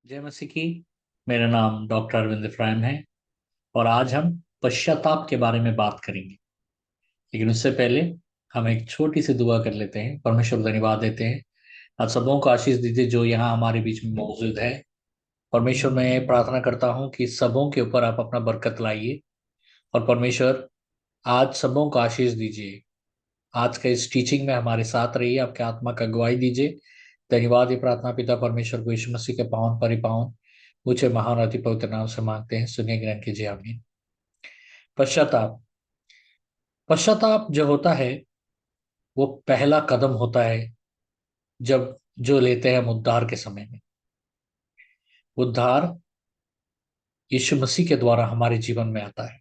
जय मसीह की। मेरा नाम डॉक्टर अरविंद इफ्राहिम है और आज हम पश्चाताप के बारे में बात करेंगे। लेकिन उससे पहले हम एक छोटी सी दुआ कर लेते हैं। परमेश्वर धन्यवाद देते हैं। आप सबों को आशीष दीजिए जो यहाँ हमारे बीच में मौजूद है। परमेश्वर, मैं प्रार्थना करता हूँ कि सबों के ऊपर आप अपना बरकत लाइए और परमेश्वर आज सबों को आशीष दीजिए। आज के इस टीचिंग में हमारे साथ रहिए, आपके आत्मा का गवाही दीजिए। धन्यवाद। ये प्रार्थना पिता परमेश्वर को यीशु मसीह के पावन परिपावन ऊंचे महान अति पवित्र नाम से मांगते हैं। सुनिए, ग्रहण कीजिए। आमीन। पश्चाताप। पश्चाताप जो होता है वो पहला कदम होता है जब जो लेते हैं हम उद्धार के समय में। उद्धार यीशु मसीह के द्वारा हमारे जीवन में आता है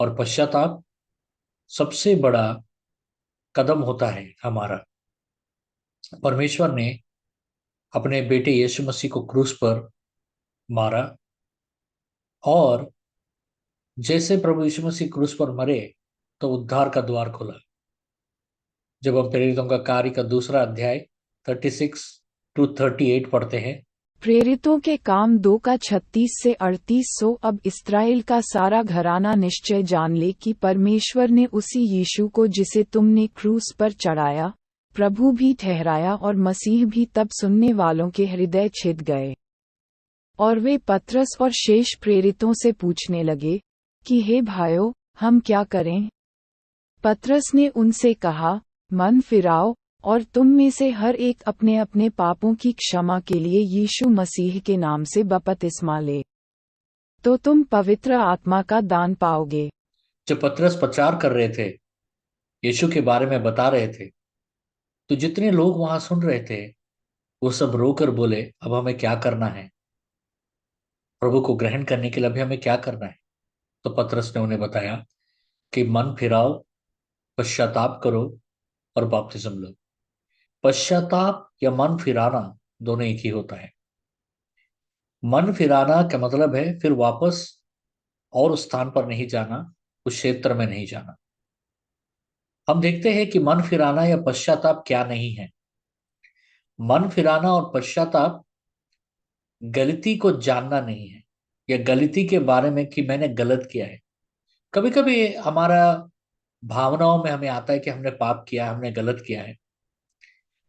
और पश्चाताप सबसे बड़ा कदम होता है हमारा। परमेश्वर ने अपने बेटे यीशु मसीह को क्रूस पर मारा और जैसे प्रभु यीशु मसीह क्रूस पर मरे तो उद्धार का द्वार खुला। जब हम प्रेरितों का कार्य का दूसरा अध्याय 36 to 38 पढ़ते हैं। प्रेरितों के काम 2 का 36 से 38। सो अब इस्राएल का सारा घराना निश्चय जान ले कि परमेश्वर ने उसी यीशु को जिसे तुमने क्रूस पर चढ़ाया प्रभु भी ठहराया, और मसीह भी। तब सुनने वालों के हृदय छिद गए और वे पतरस और शेष प्रेरितों से पूछने लगे कि हे भाइयों, हम क्या करें? पतरस ने उनसे कहा, मन फिराओ और तुम में से हर एक अपने अपने पापों की क्षमा के लिए यीशु मसीह के नाम से बपतिस्मा ले, तो तुम पवित्र आत्मा का दान पाओगे। जब पतरस प्रचार कर रहे थे, यीशु के बारे में बता रहे थे, तो जितने लोग वहां सुन रहे थे वो सब रोकर बोले, अब हमें क्या करना है? प्रभु को ग्रहण करने के लिए अभी हमें क्या करना है? तो पतरस ने उन्हें बताया कि मन फिराओ, पश्चाताप करो और बपतिस्मा लो। पश्चाताप या मन फिराना दोनों एक ही होता है। मन फिराना का मतलब है फिर वापस और उस स्थान पर नहीं जाना, उस क्षेत्र में नहीं जाना। हम देखते हैं कि मन फिराना या पश्चाताप क्या नहीं है। मन फिराना और पश्चाताप गलती को जानना नहीं है या गलती के बारे में कि मैंने गलत किया है। कभी कभी हमारा भावनाओं में हमें आता है कि हमने पाप किया, हमने गलत किया है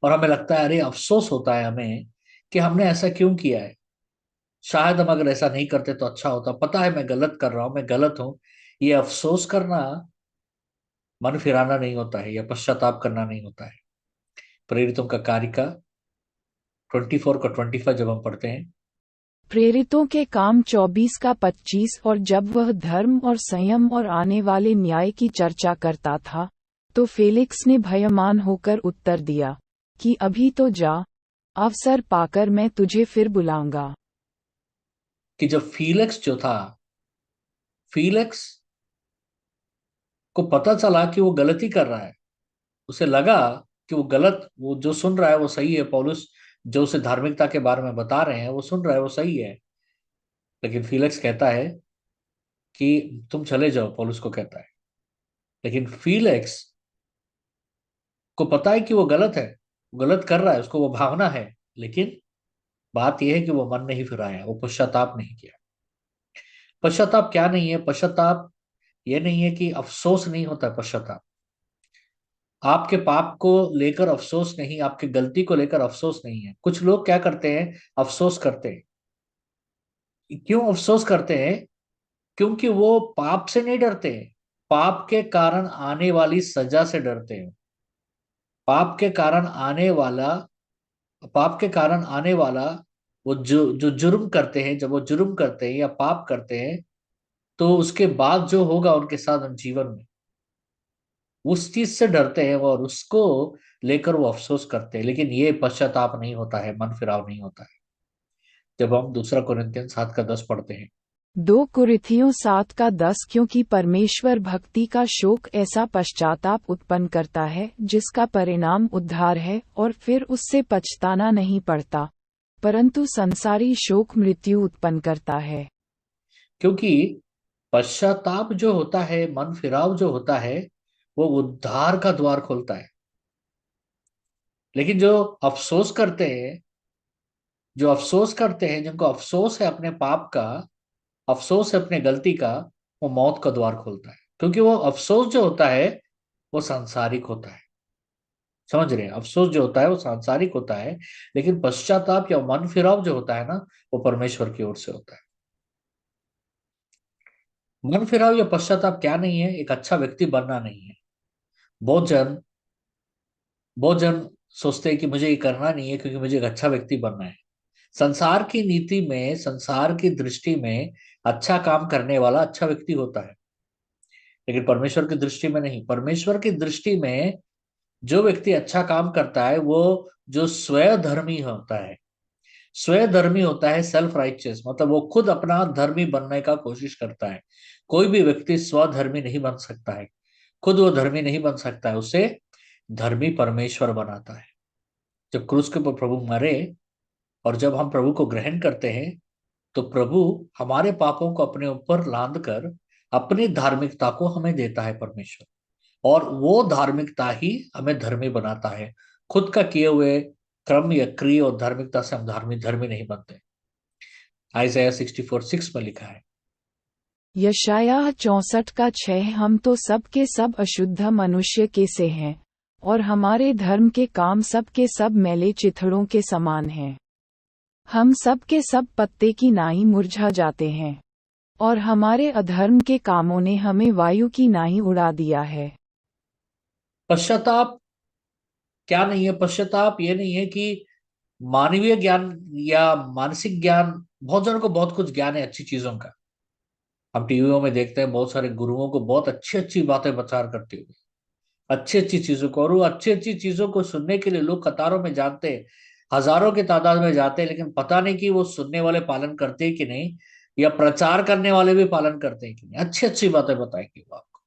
और हमें लगता है, अरे अफसोस होता है हमें कि हमने ऐसा क्यों किया है। शायद हम अगर ऐसा नहीं करते तो अच्छा होता। पता है मैं गलत कर रहा हूं, मैं गलत हूं। ये अफसोस करना मन फिराना नहीं होता है या पश्चाताप करना नहीं होता है। प्रेरितों का कार्य का 24 का 25 जब हम पढ़ते हैं। प्रेरितों के काम 24 का 25। और जब वह धर्म और संयम और आने वाले न्याय की चर्चा करता था, तो फेलिक्स ने भयमान होकर उत्तर दिया कि अभी तो जा, अवसर पाकर मैं तुझे फिर बुलाऊंगा। कि जब फीलिक्स जो था, फीलिक्स को पता चला कि वो गलती कर रहा है। उसे लगा कि वो गलत, वो जो सुन रहा है वो सही है। पौलुस जो उसे धार्मिकता के बारे में बता रहे हैं वो सुन रहा है, वो सही है। लेकिन फीलिक्स कहता है कि तुम चले जाओ, पौलुस को कहता है। लेकिन फीलिक्स को पता है कि वो गलत है, वो गलत कर रहा है, उसको वो भावना है। लेकिन बात यह है कि वो मन नहीं फिराया, वो पश्चाताप नहीं किया। पश्चाताप क्या नहीं है? पश्चाताप ये नहीं है कि अफसोस नहीं होता। पश्चाताप आपके पाप को लेकर अफसोस नहीं, आपकी गलती को लेकर अफसोस नहीं है। कुछ लोग क्या करते हैं? अफसोस करते हैं। क्यों अफसोस करते हैं? क्योंकि वो पाप से नहीं डरते हैं, पाप के कारण आने वाली सजा से डरते हैं। पाप के कारण आने वाला पाप के कारण आने वाला वो जो जो जुर्म करते हैं, जब वो जुर्म करते हैं या पाप करते हैं, तो उसके बाद जो होगा उनके साथ जीवन में, उस चीज से डरते हैं वो और उसको लेकर वो अफसोस करते हैं। लेकिन ये पश्चाताप नहीं होता है, मन फिराव नहीं होता है। जब हम दूसरा कुरिन्थियन 7 का 10 पढ़ते हैं। 2 कुरिन्थियों 7 का 10। क्योंकि परमेश्वर भक्ति का शोक ऐसा पश्चाताप उत्पन्न करता है जिसका परिणाम उद्धार है, और फिर उससे पछताना नहीं पड़ता, परंतु संसारी शोक मृत्यु उत्पन्न करता है। क्योंकि पश्चाताप जो होता है, मन फिराव जो होता है, वो उद्धार का द्वार खोलता है। लेकिन जो अफसोस करते हैं, जो अफसोस करते हैं, जिनको अफसोस है अपने पाप का, अफसोस है अपने गलती का, वो मौत का द्वार खोलता है। क्योंकि वो अफसोस जो होता है वो सांसारिक होता है। समझ रहे हैं? अफसोस जो होता है वो सांसारिक होता है, लेकिन पश्चाताप या मन फिराव जो होता है ना, वो परमेश्वर की ओर से होता है। मन फिराव या पश्चाताप क्या नहीं है? एक अच्छा व्यक्ति बनना नहीं है। बहुत जन बहुत जन सोचते हैं कि मुझे ये करना नहीं है क्योंकि मुझे एक अच्छा व्यक्ति बनना है। संसार की नीति में, संसार की दृष्टि में अच्छा काम करने वाला अच्छा व्यक्ति होता है, लेकिन परमेश्वर की दृष्टि में नहीं। परमेश्वर की दृष्टि में जो व्यक्ति अच्छा काम करता है वो जो स्वधर्मी होता है, स्वधर्मी होता है, सेल्फ राइचियस, मतलब वो खुद अपना धर्मी बनने का कोशिश करता है। कोई भी व्यक्ति स्वधर्मी नहीं बन सकता है, खुद वो धर्मी नहीं बन सकता है, उसे धर्मी परमेश्वर बनाता है। जब क्रूस के ऊपर प्रभु मरे और जब हम प्रभु को ग्रहण करते हैं, तो प्रभु हमारे पापों को अपने ऊपर लाद कर अपनी धार्मिकता को हमें देता है परमेश्वर। और वो धार्मिकता ही हमें धर्मी बनाता है। खुद का किए हुए क्रम या क्रिया और धार्मिकता से हम धर्मी धर्मी नहीं बनते। आइज़ाया 64:6 में लिखा है। यशायाह 64:6 हम तो सब के सब अशुद्ध मनुष्य के से हैं, और हमारे धर्म के काम सब के सब मैले चिथड़ों के समान हैं। हम सब के सब पत्ते की नाई मुरझा जाते हैं, और हमारे अधर्म के कामों ने हमें वायु की नाई उड़ा दिया है। पश्चाताप क्या नहीं है? पश्चाताप ये नहीं है कि मानवीय ज्ञान या मानसिक ज्ञान। बहुत जनों को बहुत कुछ ज्ञान है अच्छी चीजों का। हम टीवियों में देखते हैं बहुत सारे गुरुओं को बहुत अच्छी अच्छी बातें प्रचार करते हुए, अच्छी अच्छी चीजों को, और वो अच्छी अच्छी चीजों को सुनने के लिए लोग कतारों में जाते हैं, हजारों की तादाद में जाते हैं, लेकिन पता नहीं कि वो सुनने वाले पालन करते हैं कि नहीं, या प्रचार करने वाले भी पालन करते हैं कि नहीं। अच्छी अच्छी बातें बताएंगे वो आपको,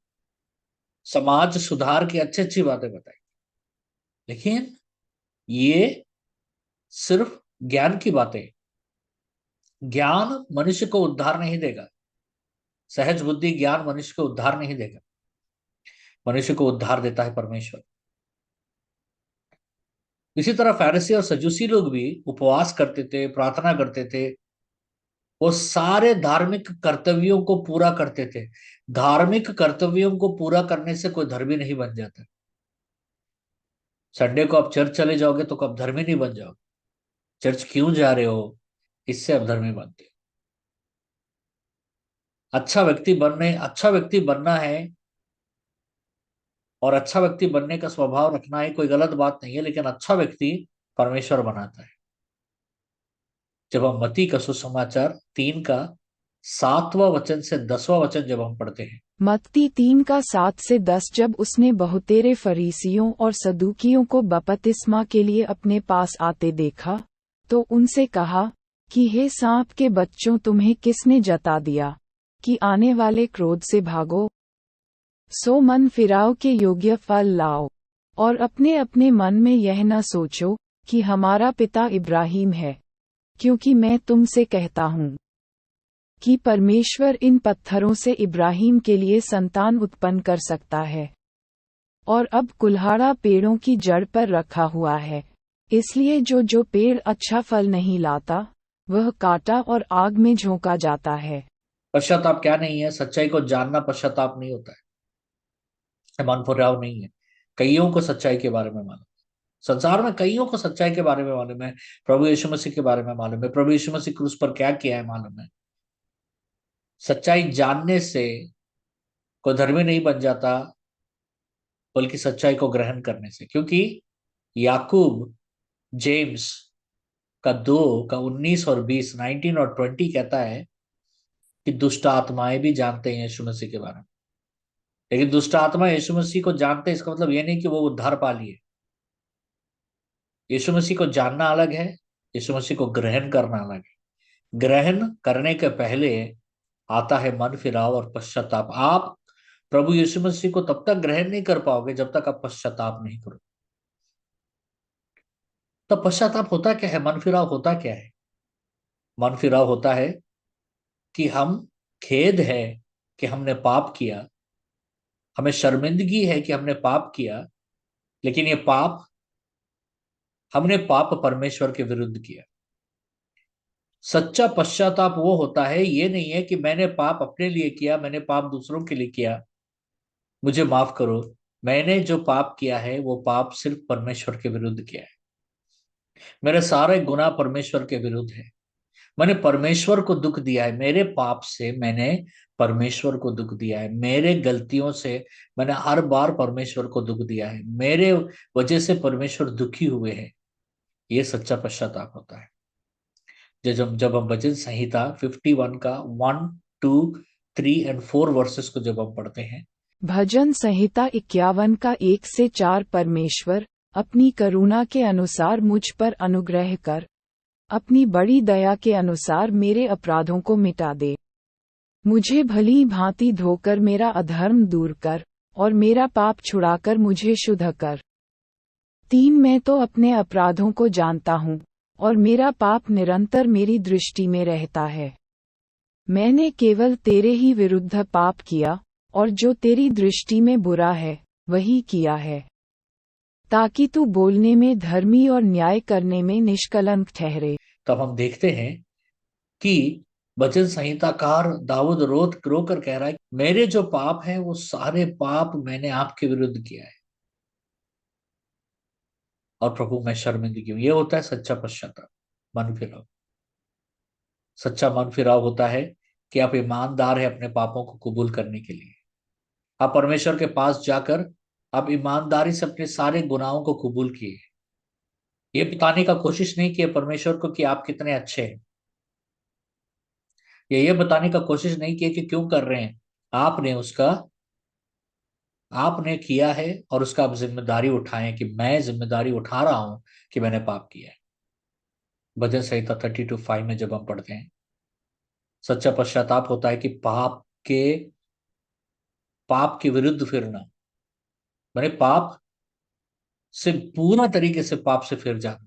समाज सुधार की अच्छी अच्छी बातें बताएंगे, लेकिन ये सिर्फ ज्ञान की बातें। ज्ञान मनुष्य को उद्धार नहीं देगा। सहज बुद्धि ज्ञान मनुष्य को उद्धार नहीं देगा। मनुष्य को उद्धार देता है परमेश्वर। इसी तरह फैरिसी और सदूसी लोग भी उपवास करते थे, प्रार्थना करते थे, वो सारे धार्मिक कर्तव्यों को पूरा करते थे। धार्मिक कर्तव्यों को पूरा करने से कोई धर्मी नहीं बन जाता। संडे को आप चर्च चले जाओगे तो कब धर्मी नहीं बन जाओगे। चर्च क्यों जा रहे हो, इससे आप धर्मी बनते हो। अच्छा व्यक्ति बनना है, और अच्छा व्यक्ति बनने का स्वभाव रखना है, कोई गलत बात नहीं है, लेकिन अच्छा व्यक्ति परमेश्वर बनाता है। जब हम मत्ती का सुसमाचार 3 का 7वां वचन से 10वां वचन जब हम पढ़ते हैं। मत्ती 3:7 से 10 जब उसने बहुतेरे फरीसियों और सदूकियों को बपतिस्मा के लिए अपने पास आते देखा, तो उनसे कहा कि हे सांप के बच्चों, तुम्हें किसने जता दिया कि आने वाले क्रोध से भागो? सो मन फिराव के योग्य फल लाओ, और अपने अपने मन में यह न सोचो कि हमारा पिता इब्राहिम है, क्योंकि मैं तुमसे कहता हूँ कि परमेश्वर इन पत्थरों से इब्राहिम के लिए संतान उत्पन्न कर सकता है। और अब कुल्हाड़ा पेड़ों की जड़ पर रखा हुआ है, इसलिए जो जो पेड़ अच्छा फल नहीं लाता, वह काटा और आग में झोंका जाता है। पश्चाताप क्या नहीं है? सच्चाई को जानना पश्चाताप नहीं होता है, मन फुराव नहीं है। कईयों को सच्चाई के बारे में मालूम, संसार में कईयों को सच्चाई के बारे में मालूम है, प्रभु यीशु मसीह के बारे में मालूम है, प्रभु यीशु मसीह क्रूस पर क्या किया है मालूम है। सच्चाई जानने से कोई धर्मी नहीं बन जाता, बल्कि सच्चाई को ग्रहण करने से। क्योंकि याकूब, जेम्स का 2 का 19 और 20, 19 और 20 कहता है कि दुष्ट आत्माएं भी जानते हैं यीशु मसीह के बारे में। लेकिन दुष्ट आत्मा यीशु मसीह को जानते हैं, इसका मतलब ये नहीं कि वो उद्धार पा लिए। यीशु मसीह को जानना अलग है, यीशु मसीह को ग्रहण करना अलग है। ग्रहण करने के पहले आता है मन फिराव और पश्चाताप। आप प्रभु यीशु मसीह को तब तक ग्रहण नहीं कर पाओगे जब तक आप पश्चाताप नहीं करो। तो पश्चाताप होता क्या है? मन फिराव होता क्या है? मन फिराव होता है कि हम, खेद है कि हमने पाप किया, हमें शर्मिंदगी है कि हमने पाप किया, लेकिन ये पाप, हमने पाप परमेश्वर के विरुद्ध किया। सच्चा पश्चाताप वो होता है, ये नहीं है कि मैंने पाप अपने लिए किया, मैंने पाप दूसरों के लिए किया, मुझे माफ करो। मैंने जो पाप किया है वो पाप सिर्फ परमेश्वर के विरुद्ध किया है। मेरे सारे गुनाह परमेश्वर के विरुद्ध है। मैंने परमेश्वर को दुख दिया है, मेरे पाप से मैंने परमेश्वर को दुख दिया है, मेरे गलतियों से मैंने हर बार परमेश्वर को दुख दिया है, मेरे वजह से परमेश्वर दुखी हुए हैं। ये सच्चा पश्चाताप होता है। जब हम भजन संहिता 51 का 1, 2, 3 और 4 वर्सेस को जब हम पढ़ते हैं। भजन संहिता 51 का 1 से 4। परमेश्वर, अपनी करुणा के अनुसार मुझ पर अनुग्रह कर, अपनी बड़ी दया के अनुसार मेरे अपराधों को मिटा दे। मुझे भली भांति धोकर मेरा अधर्म दूर कर, और मेरा पाप छुड़ाकर मुझे शुद्ध कर। 3 मैं तो अपने अपराधों को जानता हूँ, और मेरा पाप निरंतर मेरी दृष्टि में रहता है। मैंने केवल तेरे ही विरुद्ध पाप किया, और जो तेरी दृष्टि में बुरा है वही किया है, ताकि तू बोलने में धर्मी और न्याय करने में निष्कलंक ठहरे। तब हम देखते हैं कि भजन संहिताकार दाऊद रो कर कह रहा है, मेरे जो पाप हैं वो सारे पाप मैंने आपके विरुद्ध किया है, और प्रभु मैं शर्मिंदगी हूं। ये होता है सच्चा पश्चाताप, मन फिराव। सच्चा मन फिराव होता है कि आप ईमानदार है अपने पापों को कबूल करने के लिए। आप परमेश्वर के पास जाकर आप ईमानदारी से अपने सारे गुनाहों को कबूल किए। ये बताने का कोशिश नहीं किए परमेश्वर को कि आप कितने अच्छे हैं, ये बताने का कोशिश नहीं किए कि क्यों कर रहे हैं। आपने उसका आपने किया है, और उसका आप जिम्मेदारी उठाएं कि मैं जिम्मेदारी उठा रहा हूं कि मैंने पाप किया है। भजन संहिता 32:5 में जब हम पढ़ते हैं, सच्चा पश्चाताप होता है कि पाप के विरुद्ध फिरना, मैंने पाप से पूरा तरीके से पाप से फिर जाना।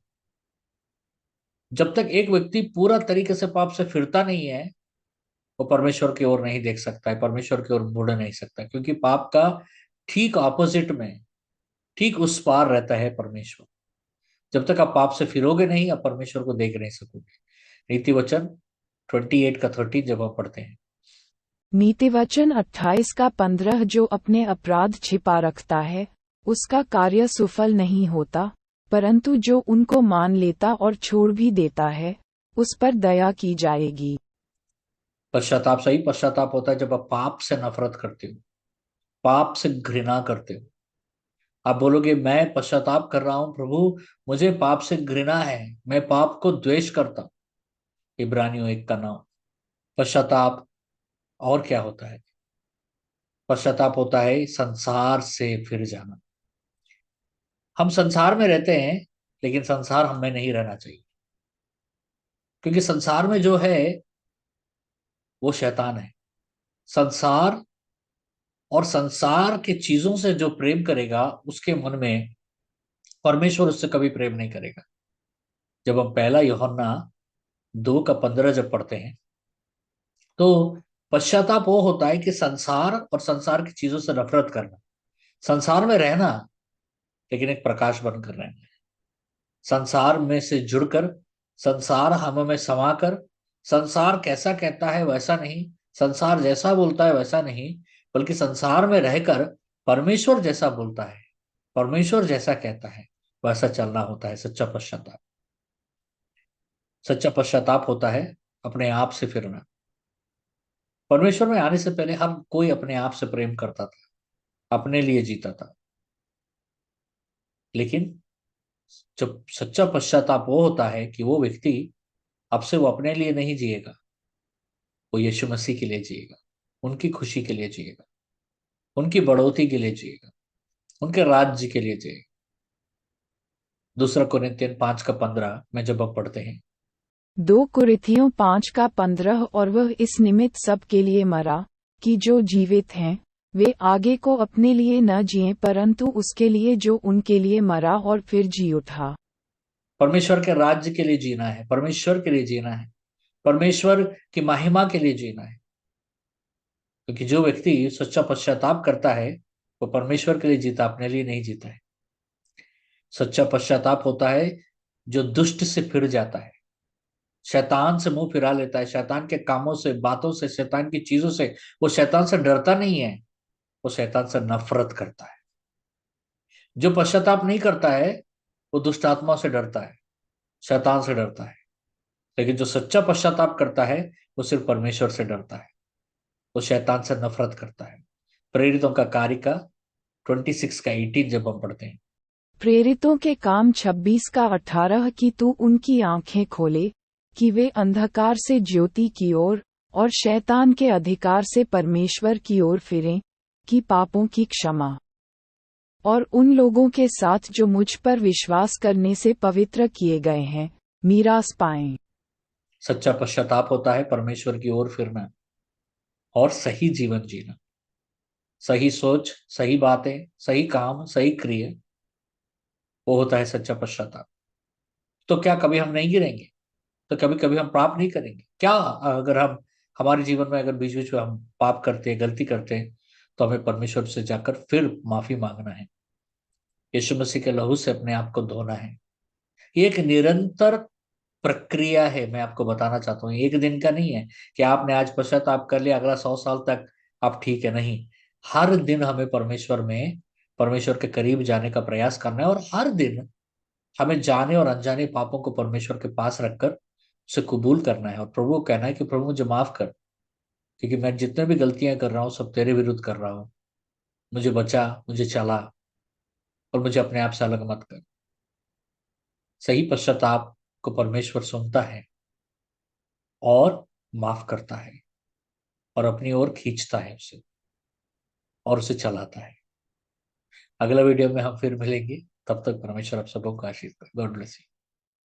जब तक एक व्यक्ति पूरा तरीके से पाप से फिरता नहीं है, वो परमेश्वर की ओर नहीं देख सकता है, परमेश्वर की ओर मुड़ नहीं सकता, क्योंकि पाप का ठीक ऑपोजिट में, ठीक उस पार रहता है परमेश्वर। जब तक आप पाप से फिरोगे नहीं, आप परमेश्वर को देख नहीं सकोगे। नीति वचन 28:30 जब आप पढ़ते हैं। नीतिवचन 28:15। जो अपने अपराध छिपा रखता है, उसका कार्य सुफल नहीं होता, परंतु जो उनको मान लेता और छोड़ भी देता है, उस पर दया की जाएगी। पश्चाताप, सही पश्चाताप होता है जब आप पाप से नफरत करते हो, पाप से घृणा करते हो। आप बोलोगे मैं पश्चाताप कर रहा हूं प्रभु, मुझे पाप से घृणा है, मैं पाप को द्वेष करता हूं। इब्रानियों 1 का 9। पश्चाताप और क्या होता है? पश्चाताप होता है संसार से फिर जाना। हम संसार में रहते हैं, लेकिन संसार हमें नहीं रहना चाहिए, क्योंकि संसार में जो है वो शैतान है। संसार और संसार के चीजों से जो प्रेम करेगा, उसके मन में परमेश्वर उससे कभी प्रेम नहीं करेगा। जब हम 1 यूहन्ना 2 का 15 जब पढ़ते हैं, तो पश्चाताप वो होता है कि संसार और संसार की चीजों से नफरत करना, संसार में रहना, लेकिन एक प्रकाश बनकर रहना। संसार में से जुड़कर, संसार हम में समाकर, संसार कैसा कहता है वैसा नहीं, संसार जैसा बोलता है वैसा नहीं, बल्कि संसार में रहकर परमेश्वर जैसा बोलता है, परमेश्वर जैसा कहता है वैसा चलना होता है सच्चा पश्चाताप। सच्चा पश्चाताप होता है अपने आप से फिरना। परमेश्वर में आने से पहले हर कोई अपने आप से प्रेम करता था, अपने लिए जीता था। लेकिन जब सच्चा पश्चाताप वो होता है कि वो व्यक्ति अब से वो अपने लिए नहीं जिएगा, वो यीशु मसीह के लिए जिएगा, उनकी खुशी के लिए जिएगा, उनकी बढ़ोतरी के लिए जिएगा, उनके राज्य के लिए जिएगा। 2 कुरिन्थियन 5 का 15 में जब आप पढ़ते हैं। 2 कुरिन्थियों 5:15। और वह इस निमित्त सब के लिए मरा, कि जो जीवित हैं वे आगे को अपने लिए न जिएं, परंतु उसके लिए जो उनके लिए मरा और फिर जी उठा। परमेश्वर के राज्य के लिए जीना है, परमेश्वर के लिए जीना है, परमेश्वर की महिमा के लिए जीना है। क्योंकि जो व्यक्ति सच्चा पश्चाताप करता है, वो परमेश्वर के लिए जीता, अपने लिए नहीं जीता है। सच्चा पश्चाताप होता है जो दुष्ट से फिर जाता है, शैतान से मुंह फिरा लेता है, शैतान के कामों से, बातों से, शैतान की चीजों से, वो शैतान से डरता नहीं है, वो शैतान से नफरत करता है। जो पश्चाताप नहीं करता है वो दुष्ट आत्मा से डरता है, शैतान से डरता है। लेकिन जो सच्चा पश्चाताप करता है वो सिर्फ परमेश्वर से डरता है, वो शैतान से नफरत करता है। प्रेरितों का कार्य का 26 का 18 जब हम पढ़ते हैं। प्रेरितों के काम 26 का 18 कि तू उनकी आंखें खोले, कि वे अंधकार से ज्योति की ओर और शैतान के अधिकार से परमेश्वर की ओर फिरें, कि पापों की क्षमा और उन लोगों के साथ जो मुझ पर विश्वास करने से पवित्र किए गए हैं, मीरास पाएं। सच्चा पश्चाताप होता है परमेश्वर की ओर फिरना और सही जीवन जीना, सही सोच, सही बातें, सही काम, सही क्रिया, वो होता है सच्चा पश्चाताप। तो क्या कभी हम नहीं गिरेंगे? तो कभी कभी हम पाप नहीं करेंगे क्या? अगर हम, हमारे जीवन में अगर बीच बीच में हम पाप करते हैं, गलती करते हैं, तो हमें परमेश्वर से जाकर फिर माफी मांगना है, यीशु मसीह के लहू से अपने आप को धोना है। ये एक निरंतर प्रक्रिया है, मैं आपको बताना चाहता हूँ, एक दिन का नहीं है कि आपने आज पश्चाताप कर लिया अगला 100 साल तक आप ठीक है, नहीं। हर दिन हमें परमेश्वर में, परमेश्वर के करीब जाने का प्रयास करना है, और हर दिन हमें जाने और अनजाने पापों को परमेश्वर के पास रखकर उसे कबूल करना है, और प्रभु को कहना है कि प्रभु मुझे माफ कर, क्योंकि मैं जितने भी गलतियां कर रहा हूँ सब तेरे विरुद्ध कर रहा हूँ। मुझे बचा, मुझे चला, और मुझे अपने आप से अलग मत कर। सही पश्चाताप को परमेश्वर सुनता है और माफ करता है और अपनी ओर खींचता है उसे, और उसे चलाता है। अगला वीडियो में हम फिर मिलेंगे, तब तक परमेश्वर आप सबको आशीष करे। God bless you.